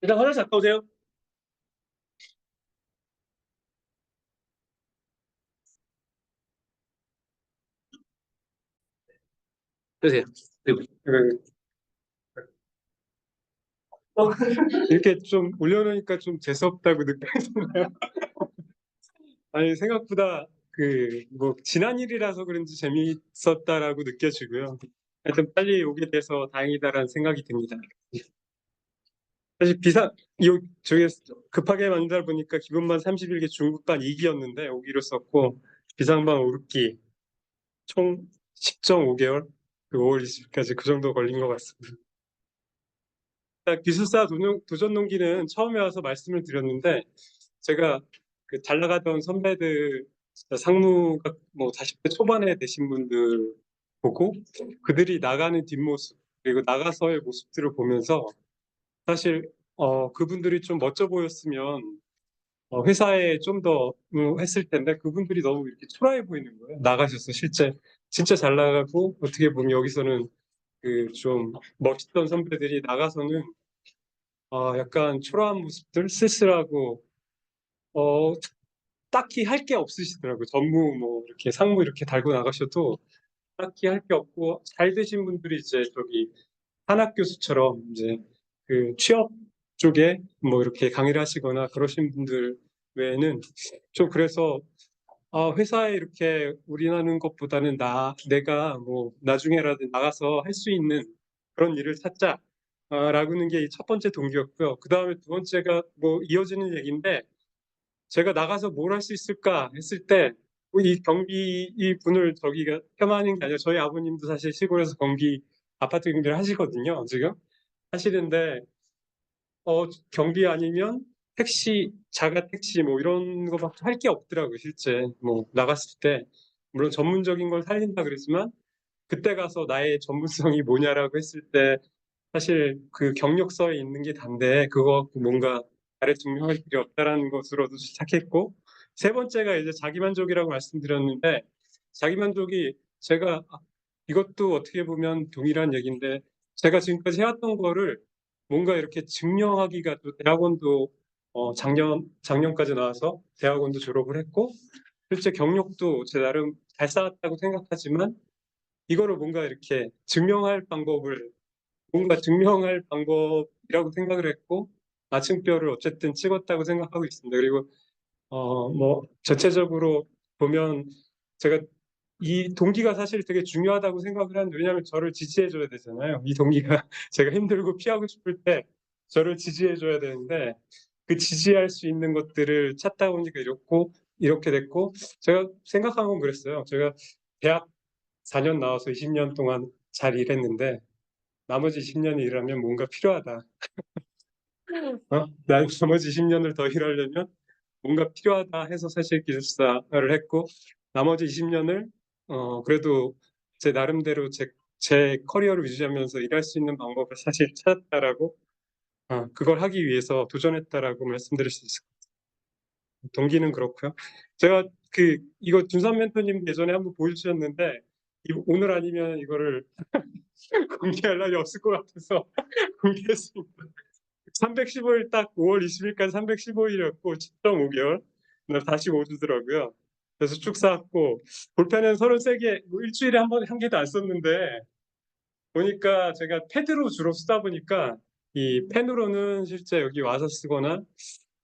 일단 화장실 갔다 오세요. 그러세요. 어, 이렇게 좀 올려놓으니까 좀 재수없다고 느껴지네요. 아니, 생각보다 뭐, 지난 일이라서 그런지 재미있었다라고 느껴지고요. 하여튼 빨리 오게 돼서 다행이다라는 생각이 듭니다. 사실 저기 급하게 만들다 보니까 기본반 31개, 중급반 2기였는데 오기로 썼고, 비상반 5기, 총 10.5개월, 5월 20일까지 그 정도 걸린 것 같습니다. 기술사 도전 동기는 처음에 와서 말씀을 드렸는데 제가 잘 나가던 선배들 진짜 상무가 뭐 40대 초반에 되신 분들 보고 그들이 나가는 뒷모습 그리고 나가서의 모습들을 보면서 사실 그분들이 좀 멋져 보였으면 회사에 좀 더 했을 텐데 그분들이 너무 이렇게 초라해 보이는 거예요. 나가셔서 실제 진짜 잘 나가고 어떻게 보면 여기서는 좀 멋있던 선배들이 나가서는 약간 초라한 모습들, 쓸쓸하고, 어, 딱히 할 게 없으시더라고요. 전무, 뭐, 이렇게 상무 이렇게 달고 나가셔도 딱히 할 게 없고, 잘 되신 분들이 이제 저기, 한학 교수처럼 이제 취업 쪽에 뭐 이렇게 강의를 하시거나 그러신 분들 외에는 좀 그래서, 회사에 이렇게 올인하는 것보다는 내가 뭐, 나중에라도 나가서 할 수 있는 그런 일을 찾자. 라고는 게 첫 번째 동기였고요. 그 다음에 두 번째가 뭐 이어지는 얘기인데 제가 나가서 뭘 할 수 있을까 했을 때 이 경비 이 분을 저기가 폄하하는 게 아니라 저희 아버님도 사실 시골에서 아파트 경비를 하시거든요. 지금 하시는데 경비 아니면 자가 택시 뭐 이런 거밖에 할 게 없더라고요. 실제 뭐 나갔을 때 물론 전문적인 걸 살린다 그랬지만 그때 가서 나의 전문성이 뭐냐라고 했을 때 사실 그 경력서에 있는 게 단데 그거 뭔가 나를 증명할 필요 없다라는 것으로도 시작했고 세 번째가 이제 자기만족이라고 말씀드렸는데 자기만족이 이것도 어떻게 보면 동일한 얘기인데 제가 지금까지 해왔던 거를 뭔가 이렇게 증명하기가 또 대학원도 작년까지 나와서 대학원도 졸업을 했고 실제 경력도 제 나름 잘 쌓았다고 생각하지만 이거를 뭔가 증명할 방법이라고 생각을 했고 마침표를 어쨌든 찍었다고 생각하고 있습니다. 그리고 뭐 전체적으로 보면 제가 이 동기가 사실 되게 중요하다고 생각을 하는데 왜냐하면 저를 지지해줘야 되잖아요. 이 동기가 제가 힘들고 피하고 싶을 때 저를 지지해줘야 되는데 그 지지할 수 있는 것들을 찾다 보니까 이렇게 됐고 제가 생각한 건 그랬어요. 제가 대학 4년 나와서 20년 동안 잘 일했는데 나머지 10년을 일하면 뭔가 필요하다. 나머지 10년을 더 일하려면 뭔가 필요하다 해서 사실 기술사를 했고 나머지 20년을 그래도 제 나름대로 제 커리어를 유지하면서 일할 수 있는 방법을 사실 찾았다라고 그걸 하기 위해서 도전했다라고 말씀드릴 수 있을 것 같아요. 동기는 그렇고요. 제가 이거 준삼 멘토님 예전에 한번 보여주셨는데 오늘 아니면 이거를 공개할 날이 없을 것 같아서 공개했습니다. 315일 딱 5월 20일까지 315일이었고 10.5개월 45주더라고요. 그래서 쭉 쌓았고 볼펜은 33개 뭐 일주일에 한 개도 안 썼는데 보니까 제가 패드로 주로 쓰다 보니까 이 펜으로는 실제 여기 와서 쓰거나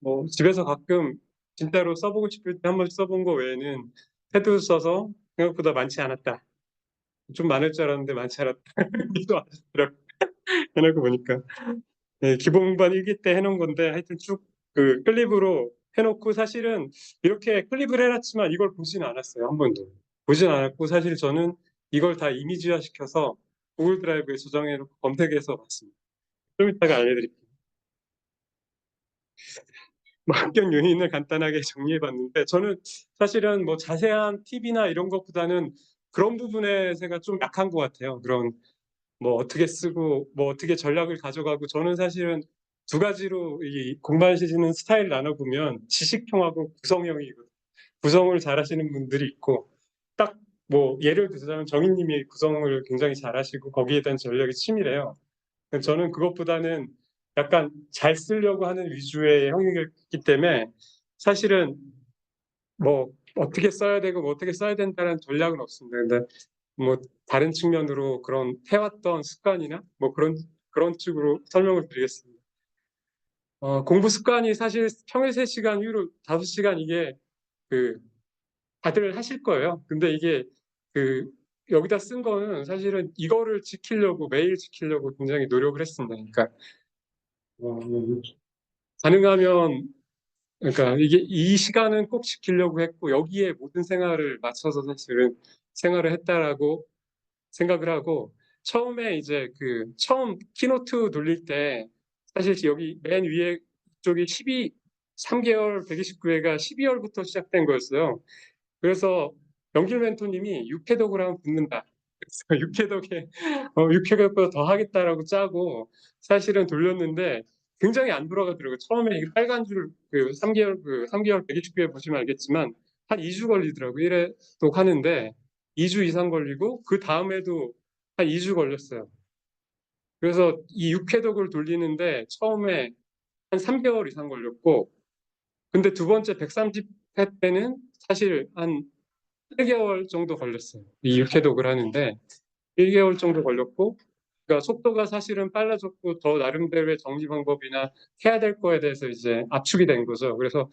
뭐 집에서 가끔 진짜로 써보고 싶을 때 한 번씩 써본 거 외에는 패드 써서 생각보다 많지 않았다. 좀 많을 줄 알았는데 많지 않았다. 이도 아시더라고요. 해놓고 보니까. 네, 기본반 1기 때 해놓은 건데 하여튼 쭉 클립으로 해놓고 사실은 이렇게 클립을 해놨지만 이걸 보진 않았어요. 한 번도. 보진 않았고 사실 저는 이걸 다 이미지화 시켜서 구글 드라이브에 저장해놓고 검색해서 봤습니다. 좀 이따가 알려드릴게요. 뭐 합격 요인을 간단하게 정리해봤는데 저는 사실은 뭐 자세한 팁이나 이런 것보다는 그런 부분에 제가 좀 약한 것 같아요. 그런 뭐 어떻게 쓰고 뭐 어떻게 전략을 가져가고 저는 사실은 두 가지로 이 공부하시는 스타일 나눠보면 지식형하고 구성형이거든요. 구성을 잘하시는 분들이 있고 딱 뭐 예를 들자면 정인님이 구성을 굉장히 잘하시고 거기에 대한 전략이 치밀해요. 저는 그것보다는 약간 잘 쓰려고 하는 위주의 형이기 때문에 사실은 뭐 어떻게 써야 되고 뭐 어떻게 써야 된다는 전략은 없습니다. 근데 뭐 다른 측면으로 그런 해왔던 습관이나 뭐 그런 쪽으로 설명을 드리겠습니다. 공부 습관이 사실 평일 3시간, 휴일 5시간 이게 그 다들 하실 거예요. 근데 이게 그 여기다 쓴 거는 사실은 이거를 지키려고 매일 지키려고 굉장히 노력을 했습니다. 그러니까 어, 가능하면 그러니까 이게 이 시간은 꼭 지키려고 했고 여기에 모든 생활을 맞춰서 사실은 생활을 했다라고 생각을 하고 처음에 이제 처음 키노트 돌릴 때 사실 여기 맨 위에 쪽이 3개월 129회가 12월부터 시작된 거였어요. 그래서 영길 멘토님이 육해독을 하면 붙는다. 그래서 육해독보다 더 하겠다라고 짜고 사실은 돌렸는데 굉장히 안 돌아가더라고요. 처음에 이 빨간 줄 3개월 129회 보시면 알겠지만 한 2주 걸리더라고요. 1회독 하는데 2주 이상 걸리고 그 다음에도 한 2주 걸렸어요. 그래서 이 육해독을 돌리는데 처음에 한 3개월 이상 걸렸고 근데 두 번째 130회 때는 사실 한 1개월 정도 걸렸어요. 이 육해독을 하는데 1개월 정도 걸렸고 그러니까 속도가 사실은 빨라졌고 더 나름대로의 정리 방법이나 해야 될 거에 대해서 이제 압축이 된 거죠. 그래서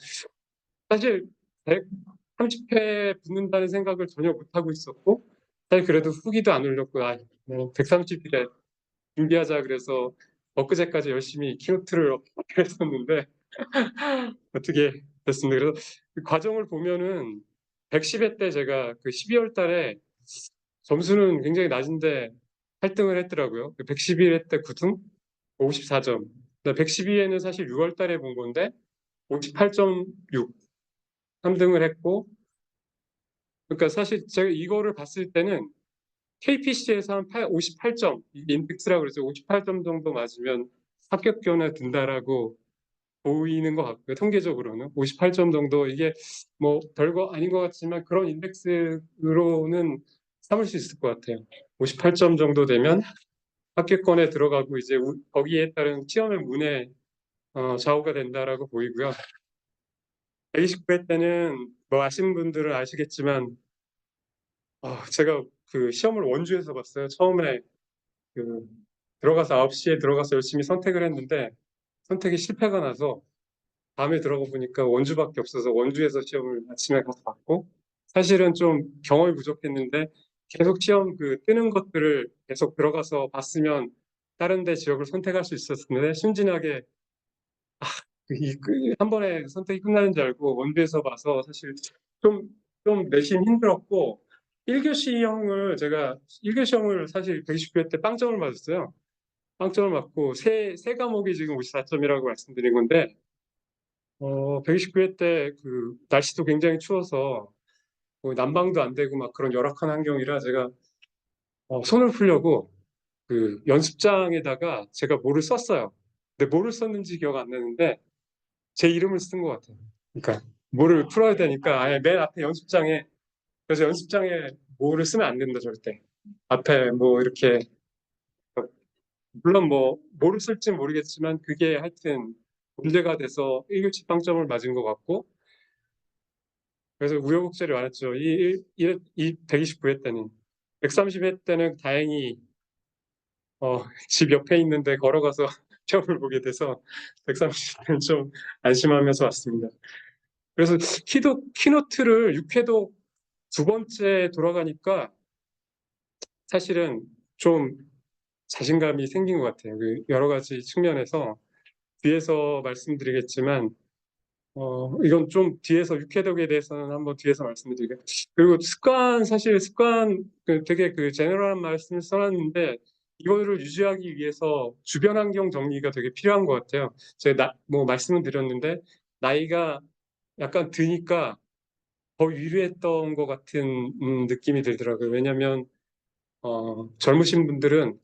사실 130회 붙는다는 생각을 전혀 못 하고 있었고 사실 그래도 후기도 안 올렸고 130일에 준비하자 그래서 엊그제까지 열심히 키노트를 했었는데 어떻게 됐습니다. 그래서 그 과정을 보면은 110회 때 제가 12월 달에 점수는 굉장히 낮은데 8등을 했더라고요. 111회 때 9등, 54점. 112회는 사실 6월 달에 본 건데 58.6, 3등을 했고 그러니까 사실 제가 이거를 봤을 때는 KPC에서 한 58점, 인덱스라고 그래서 58점 정도 맞으면 합격권에 든다라고 보이는 것 같고요. 통계적으로는 58점 정도 이게 뭐 별거 아닌 것 같지만 그런 인덱스로는 삼을 수 있을 것 같아요. 58점 정도 되면 합격권에 들어가고 이제 거기에 따른 시험의 문에 좌우가 된다라고 보이고요. 129회 때는 뭐 아시는 분들은 아시겠지만 제가 그 시험을 원주에서 봤어요. 처음에 그 들어가서 9시에 들어가서 열심히 선택을 했는데 선택이 실패가 나서 밤에 들어가 보니까 원주밖에 없어서 원주에서 시험을 아침에 가서 봤고 사실은 좀 경험이 부족했는데 계속 시험 뜨는 것들을 계속 들어가서 봤으면 다른 데 지역을 선택할 수 있었는데 순진하게 한 번에 선택이 끝나는 줄 알고 원주에서 봐서 사실 좀, 좀 내심 힘들었고 1교시형을 사실 129회 때 빵점을 맞았어요. 빵점을 맞고 세 과목이 지금 54점이라고 말씀드린 건데 129회 때 날씨도 굉장히 추워서 뭐 난방도 안 되고 막 그런 열악한 환경이라 제가 손을 풀려고 연습장에다가 제가 뭐를 썼어요. 근데 뭐를 썼는지 기억 안 나는데 제 이름을 쓴 것 같아요. 그러니까 뭐를 풀어야 되니까 아예 맨 앞에 연습장에 그래서 연습장에 뭐를 쓰면 안 된다 절대. 앞에 뭐 이렇게 물론 뭐를 쓸지 모르겠지만 그게 하여튼 문제가 돼서 1교시 빵점을 맞은 것 같고 그래서 우여곡절이 많았죠. 이 129회 때는 130회 때는 다행히 집 옆에 있는데 걸어가서 시험을 보게 돼서 130회는 좀 안심하면서 왔습니다. 그래서 키노트를 6회도 두 번째 돌아가니까 사실은 좀 자신감이 생긴 것 같아요. 여러 가지 측면에서 뒤에서 말씀드리겠지만 이건 좀 뒤에서 육해독에 대해서는 한번 뒤에서 말씀드리겠습니다. 그리고 사실 습관 되게 제너럴한 말씀을 써놨는데 이거를 유지하기 위해서 주변 환경 정리가 되게 필요한 것 같아요. 제가 뭐 말씀을 드렸는데 나이가 약간 드니까 더 유리했던 것 같은 느낌이 들더라고요. 왜냐하면 젊으신 분들은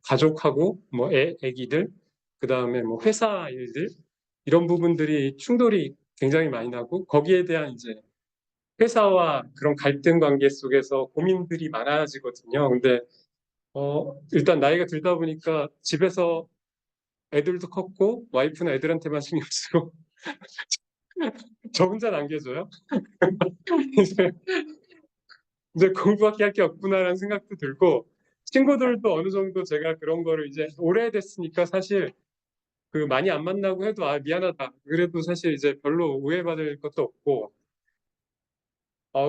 가족하고 뭐 애기들 그 다음에 뭐 회사 일들 이런 부분들이 충돌이 굉장히 많이 나고 거기에 대한 이제 회사와 그런 갈등 관계 속에서 고민들이 많아지거든요. 근데 일단 나이가 들다 보니까 집에서 애들도 컸고 와이프는 애들한테만 신경 쓰고 저 혼자 남겨져요. 이제 공부밖에 할 게 없구나라는 생각도 들고 친구들도 어느 정도 제가 그런 거를 이제 오래됐으니까 사실 그 많이 안 만나고 해도 아 미안하다. 그래도 사실 이제 별로 오해받을 것도 없고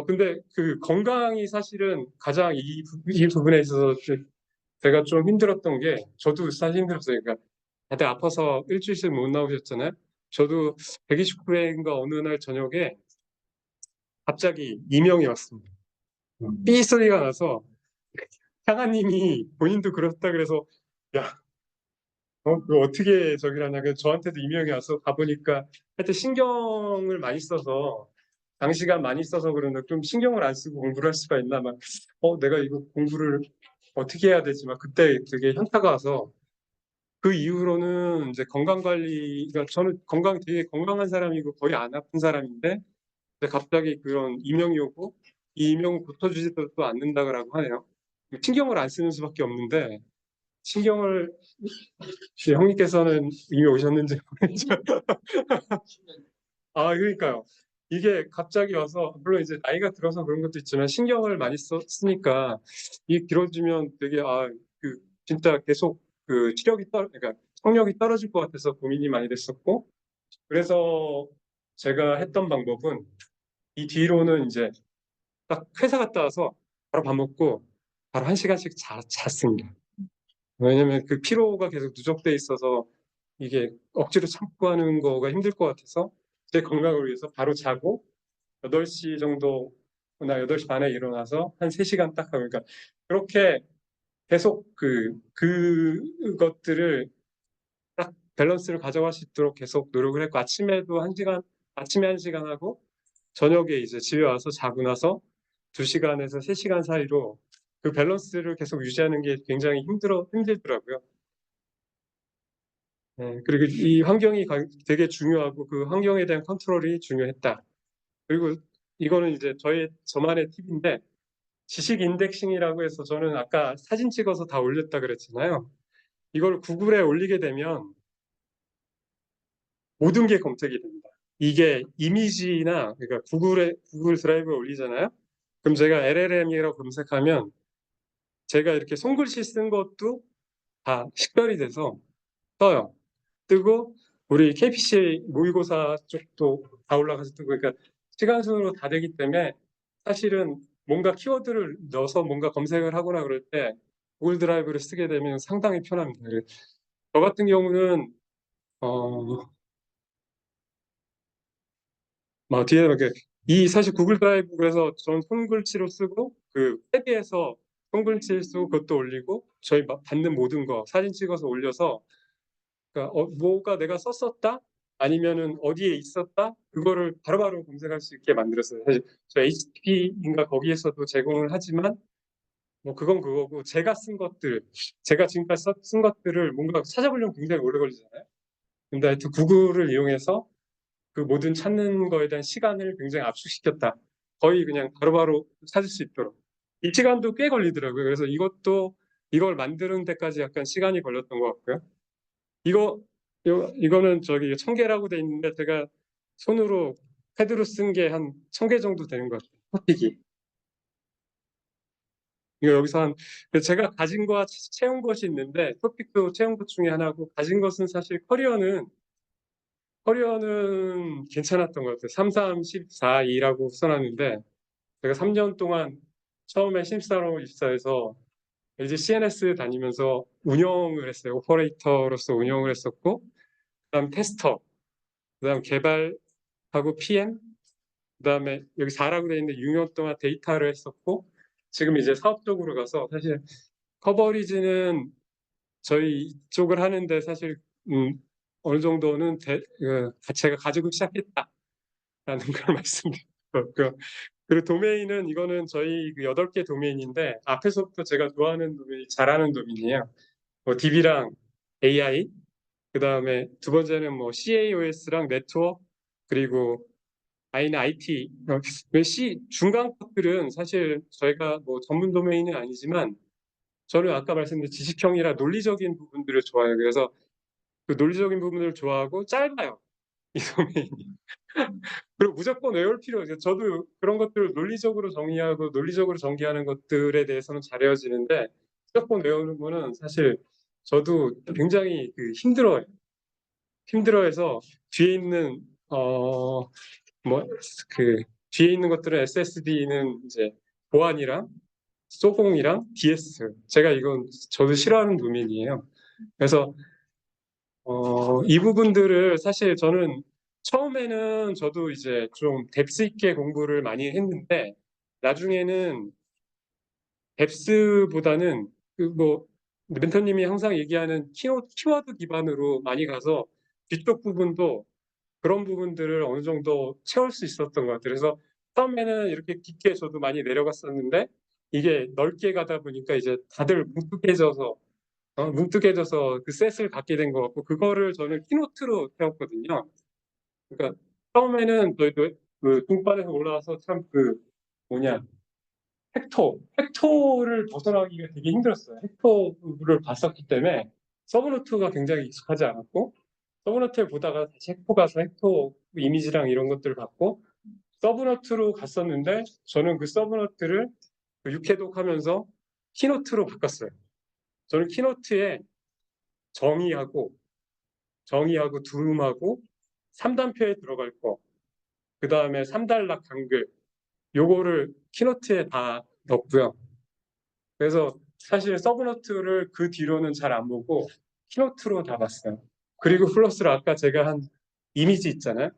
근데 그 건강이 사실은 가장 이 부분에 있어서 제가 좀 힘들었던 게 저도 사실 힘들었어요. 그러니까 다들 아파서 일주일씩 못 나오셨잖아요. 저도 129회인가 어느 날 저녁에 갑자기 이명이 왔습니다. 삐 소리가 나서 향아님이 본인도 그렇다 그래서 야, 그거 어떻게 저기를 하냐. 그래서 저한테도 이명이 와서 가보니까 하여튼 신경을 많이 써서 장시간 많이 써서 그런데 좀 신경을 안 쓰고 공부를 할 수가 있나 막 내가 이거 공부를 어떻게 해야 되지 막 그때 되게 현타가 와서 그 이후로는 이제 건강 관리가 저는 되게 건강한 사람이고 거의 안 아픈 사람인데 근데 갑자기 그런 이명이 오고 이 이명을 고쳐주지도 또 않는다고 하네요. 신경을 안 쓰는 수밖에 없는데 신경을 형님께서는 이미 오셨는지 모르겠죠. 아 그러니까요. 이게 갑자기 와서 물론 이제 나이가 들어서 그런 것도 있지만 신경을 많이 쓰니까 이게 길어지면 되게 그 진짜 계속 그 그러니까 청력이 떨어질 것 같아서 고민이 많이 됐었고 그래서 제가 했던 방법은 이 뒤로는 이제 딱 회사 갔다 와서 바로 밥 먹고 바로 1시간씩 잤습니다. 왜냐면 그 피로가 계속 누적돼 있어서 이게 억지로 참고 하는 거가 힘들 것 같아서 제 건강을 위해서 바로 자고 8시 정도나 8시 반에 일어나서 한 3시간 딱 하고 그러니까 그렇게 계속 그것들을 딱 밸런스를 가져갈 수 있도록 계속 노력을 했고 아침에 1시간 하고 저녁에 이제 집에 와서 자고 나서 2시간에서 3시간 사이로 그 밸런스를 계속 유지하는 게 굉장히 힘들더라고요. 네, 그리고 이 환경이 되게 중요하고 그 환경에 대한 컨트롤이 중요했다. 그리고 이거는 이제 저만의 팁인데 지식 인덱싱이라고 해서 저는 아까 사진 찍어서 다 올렸다 그랬잖아요. 이걸 구글에 올리게 되면 모든 게 검색이 됩니다. 이게 이미지나 그러니까 구글 드라이브에 올리잖아요. 그럼 제가 LLM이라고 검색하면 제가 이렇게 손글씨 쓴 것도 다 식별이 돼서 떠요. 뜨고 우리 KPC 모의고사 쪽도 다 올라가서 뜨고 그러니까 시간 순으로 다 되기 때문에 사실은 뭔가 키워드를 넣어서 뭔가 검색을 하거나 그럴 때 구글 드라이브를 쓰게 되면 상당히 편합니다. 저 같은 경우는 막 뒤에 이렇게 이 사실 구글 드라이브 그래서 전 손글씨로 쓰고 그 탭에서 손글씨 쓰고 그것도 올리고 저희 받는 모든 거 사진 찍어서 올려서 그러니까 뭐가 내가 썼었다 아니면은 어디에 있었다 그거를 바로바로 검색할 수 있게 만들었어요. 사실 저 HTTP인가 거기에서도 제공을 하지만 뭐 그건 그거고 제가 지금까지 쓴 것들을 뭔가 찾아보려면 굉장히 오래 걸리잖아요. 근데 하여튼 구글을 이용해서 그 모든 찾는 거에 대한 시간을 굉장히 압축시켰다. 거의 그냥 바로바로 찾을 수 있도록. 이 시간도 꽤 걸리더라고요. 그래서 이걸 만드는 데까지 약간 시간이 걸렸던 것 같고요. 이거는 저기 1000개라고 돼 있는데 제가 손으로 패드로 쓴 게 한 1000개 정도 되는 것 같아요. 토픽이. 이거 여기서 제가 가진 거 채운 것이 있는데 토픽도 채운 것 중에 하나고 가진 것은 사실 커리어는 괜찮았던 것 같아요. 3, 3, 14, 2라고 써놨는데 제가 3년 동안 처음에 신입사원으로 입사해서 이제 CNS 다니면서 운영을 했어요. 오퍼레이터로서 운영을 했었고 그다음 테스터, 그다음 개발하고 PM, 그다음에 여기 4라고 되어 있는데 6년 동안 데이터를 했었고 지금 이제 사업 쪽으로 가서 사실 커버리지는 저희 이쪽을 하는데 사실 어느 정도는 제가 가지고 시작했다라는 걸 말씀드렸고요. 그리고 도메인은 이거는 저희 그 8개 도메인인데 앞에서부터 제가 좋아하는 도메인, 잘하는 도메인이에요. 뭐 DB랑 AI, 그다음에 두 번째는 뭐 CAOS랑 네트워크, 그리고 I는 IT. 중간 것들은 사실 저희가 뭐 전문 도메인은 아니지만 저는 아까 말씀드린 지식형이라 논리적인 부분들을 좋아해요. 그래서 그 논리적인 부분을 좋아하고 짧아요. 이 도메인이. 그리고 무조건 외울 필요 없어요. 저도 그런 것들을 논리적으로 정의하고 논리적으로 전개하는 것들에 대해서는 잘해지는데 무조건 외우는 거는 사실 저도 굉장히 힘들어요. 힘들어해서 뒤에 있는 뭐 뒤에 있는 것들은 SSD는 이제 보안이랑 소공이랑 DS 제가 이건 저도 싫어하는 도면이에요. 그래서 이 부분들을 사실 저는 처음에는 저도 이제 좀 뎁스 있게 공부를 많이 했는데 나중에는 뎁스보다는 뭐 멘토님이 항상 얘기하는 키워드 기반으로 많이 가서 뒤쪽 부분도 그런 부분들을 어느 정도 채울 수 있었던 것 같아요. 그래서 처음에는 이렇게 깊게 저도 많이 내려갔었는데 이게 넓게 가다 보니까 이제 다들 뭉뚱해져서 그 셋을 갖게 된 것 같고 그거를 저는 키노트로 배웠거든요. 그러니까 처음에는 저희도 그 중반에서 올라와서 참 뭐냐 헥토를 벗어나기가 되게 힘들었어요. 헥토를 봤었기 때문에 서브노트가 굉장히 익숙하지 않았고 서브노트를 보다가 다시 헥토 가서 헥토 이미지랑 이런 것들을 봤고 서브노트로 갔었는데 저는 그 서브노트를 육해독하면서 키노트로 바꿨어요. 저는 키노트에 정의하고 두음하고 3단표에 들어갈 거, 그 다음에 3단락 한글 요거를 키노트에 다 넣고요. 그래서 사실 서브노트를 그 뒤로는 잘 안 보고 키노트로 다 봤어요. 그리고 플러스로 아까 제가 한 이미지 있잖아요.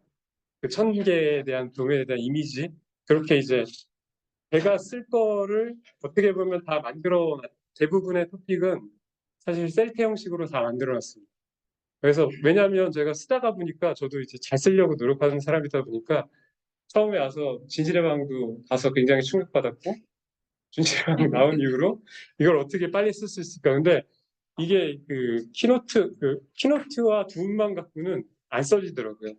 그 1000개에 대한 도면에 대한 이미지 그렇게 이제 제가 쓸 거를 어떻게 보면 다 대부분의 토픽은 사실 셀프 형식으로 다 만들어놨습니다. 그래서 왜냐하면 제가 쓰다가 보니까 저도 이제 잘 쓰려고 노력하는 사람이다 보니까 처음에 와서 진실의 방도 가서 굉장히 충격받았고 진실의 방 나온 이후로 이걸 어떻게 빨리 쓸 수 있을까. 근데 이게 키노트와 두음만 갖고는 안 써지더라고요.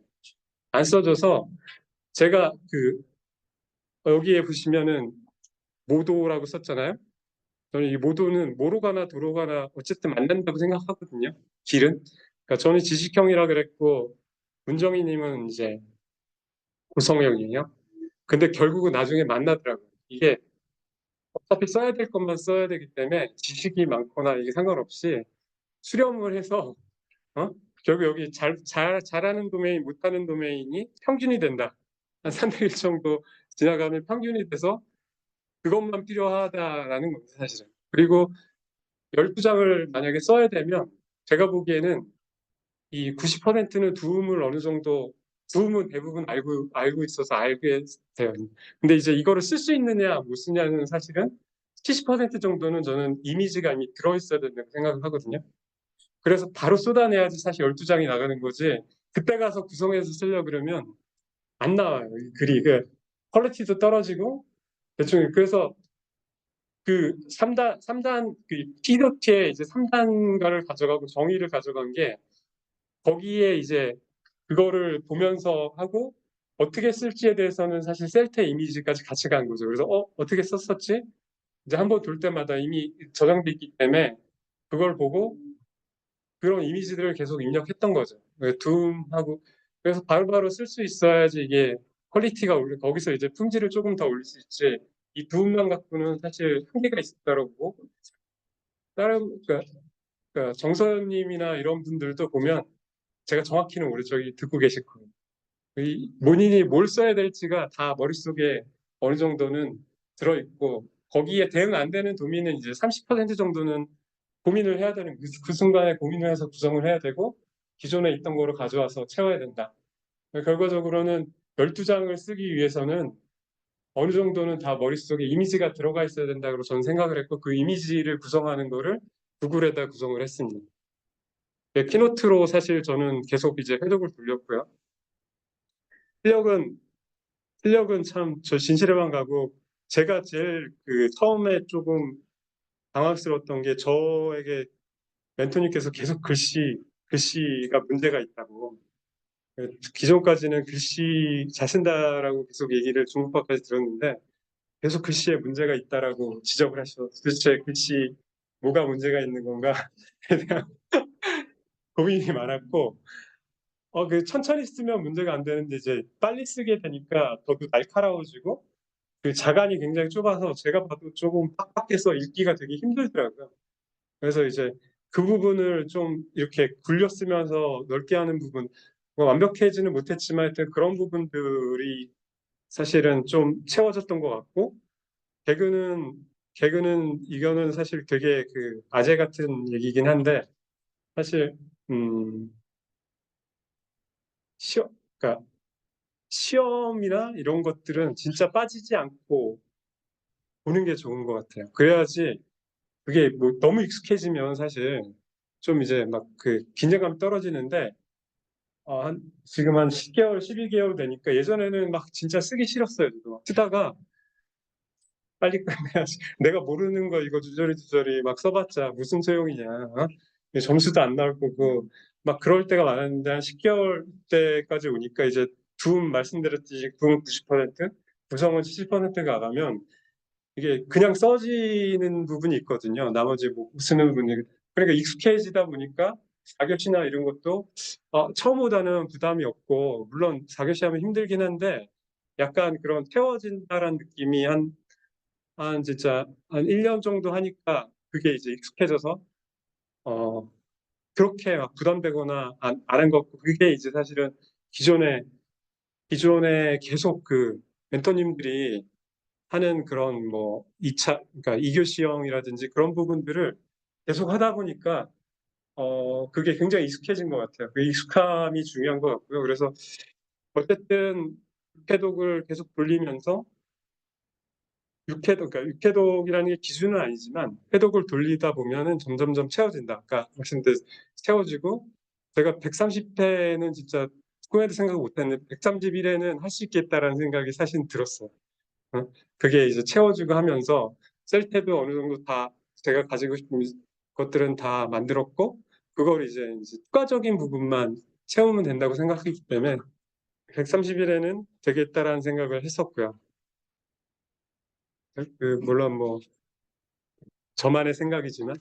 안 써져서 제가 여기에 보시면은 모도라고 썼잖아요. 저는 이 모도는 모로 가나 도로 가나 어쨌든 만난다고 생각하거든요. 길은. 그러니까 저는 지식형이라 그랬고 문정희님은 이제 구성형이에요. 근데 결국은 나중에 만나더라고요. 이게 어차피 써야 될 것만 써야 되기 때문에 지식이 많거나 이게 상관없이 수렴을 해서 어? 결국 여기 잘하는 도메인, 못하는 도메인이 평균이 된다. 한 300일 정도 지나가면 평균이 돼서 그것만 필요하다라는 겁니다, 사실은. 그리고 12장을 만약에 써야 되면 제가 보기에는 이 90%는 두음은 대부분 알고 있어서 알게 돼요. 근데 이제 이거를 쓸 수 있느냐 못 쓰냐는 사실은 70% 정도는 저는 이미지가 이미 들어있어야 된다고 생각을 하거든요. 그래서 바로 쏟아내야지 사실 12장이 나가는 거지. 그때 가서 구성해서 쓰려고 그러면 안 나와요. 이 글이. 퀄리티도 떨어지고 대충 그래서 3단 피드티에 이제 3단가를 가져가고 정의를 가져간 게 거기에 이제 그거를 보면서 하고 어떻게 쓸지에 대해서는 사실 셀테 이미지까지 같이 간 거죠. 그래서 어떻게 썼었지? 이제 한번 돌 때마다 이미 저장돼 있기 때문에 그걸 보고 그런 이미지들을 계속 입력했던 거죠. 둠하고 그래서 바로바로 쓸 수 있어야지 이게 퀄리티가 거기서 이제 품질을 조금 더 올릴 수 있지. 이 둠만 갖고는 사실 한계가 있었다고 보고 다른 그러니까 정서연님이나 이런 분들도 보면 제가 정확히는 모르죠. 저기 듣고 계실 거예요. 이 본인이 뭘 써야 될지가 다 머릿속에 어느 정도는 들어있고 거기에 대응 안 되는 도면은 이제 30% 정도는 고민을 해야 되는 그 순간에 고민을 해서 구성을 해야 되고 기존에 있던 거로 가져와서 채워야 된다. 결과적으로는 12장을 쓰기 위해서는 어느 정도는 다 머릿속에 이미지가 들어가 있어야 된다고 저는 생각을 했고 그 이미지를 구성하는 거를 구글에다 구성을 했습니다. 키노트로 사실 저는 계속 이제 해독을 돌렸고요. 실력은 참 저 진실에만 가고 제가 제일 처음에 조금 당황스러웠던 게 저에게 멘토님께서 계속 글씨가 문제가 있다고 기존까지는 글씨 잘 쓴다라고 계속 얘기를 중국어까지 들었는데 계속 글씨에 문제가 있다라고 지적을 하셔서 도대체 글씨 뭐가 문제가 있는 건가 고민이 많았고, 그 천천히 쓰면 문제가 안 되는데 이제 빨리 쓰게 되니까 더도 날카로워지고 그 자간이 굉장히 좁아서 제가 봐도 조금 빡빡해서 읽기가 되게 힘들더라고요. 그래서 이제 그 부분을 좀 이렇게 굴려 쓰면서 넓게 하는 부분, 뭐 완벽해지는 못했지만 하여튼 그런 부분들이 사실은 좀 채워졌던 것 같고, 개그는 이거는 사실 되게 그 아재 같은 얘기긴 한데 사실 음 시험 그러니까 시험이나 이런 것들은 진짜 빠지지 않고 보는 게 좋은 것 같아요. 그래야지 그게 뭐 너무 익숙해지면 사실 좀 이제 막 그 긴장감이 떨어지는데 지금 한 10개월, 12개월 되니까 예전에는 막 진짜 쓰기 싫었어요. 저도 막 쓰다가 빨리 끝내야지. 내가 모르는 거 이거 주저리 막 써봤자 무슨 소용이냐. 점수도 안 나올 거고 막 그럴 때가 많았는데 한 10개월 때까지 오니까 이제 둠 말씀드렸듯이 둠 90%, 구성은 70%가 가면 이게 그냥 써지는 부분이 있거든요. 나머지 뭐 쓰는 부분이. 그러니까 익숙해지다 보니까 4교시나 이런 것도 처음보다는 부담이 없고 물론 4교시 하면 힘들긴 한데 약간 그런 태워진다라는 느낌이 한 진짜 한 1년 정도 하니까 그게 이제 익숙해져서 어 그렇게 막 부담되거나 안 한 것 같고 그게 이제 사실은 기존에 계속 그 멘토님들이 하는 그런 뭐 2차 그러니까 2교시형이라든지 그런 부분들을 계속 하다 보니까 그게 굉장히 익숙해진 것 같아요. 그 익숙함이 중요한 것 같고요. 그래서 어쨌든 육해독을 계속 돌리면서 그러니까 육해독이라는 게 기준은 아니지만 회독을 돌리다 보면은 점점점 채워진다. 아까 말씀드린 채워지고 제가 130회는 진짜 꿈에도 생각 못했는데 131회는 할 수 있겠다라는 생각이 사실 들었어요. 어? 그게 이제 채워지고 하면서 셀 때도 어느 정도 다 제가 가지고 싶은 것들은 다 만들었고 그걸 이제 추가적인 부분만 채우면 된다고 생각했기 때문에 130일에는 되겠다라는 생각을 했었고요. 물론 뭐 저만의 생각이지만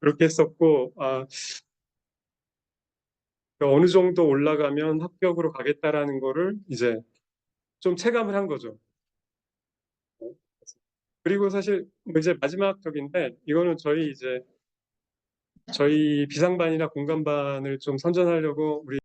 그렇게 했었고 어느 정도 올라가면 합격으로 가겠다라는 거를 이제 좀 체감을 한 거죠. 그리고 사실 뭐 이제 마지막 적인데 이거는 저희 비상반이나 공감반을 좀 선전하려고 우리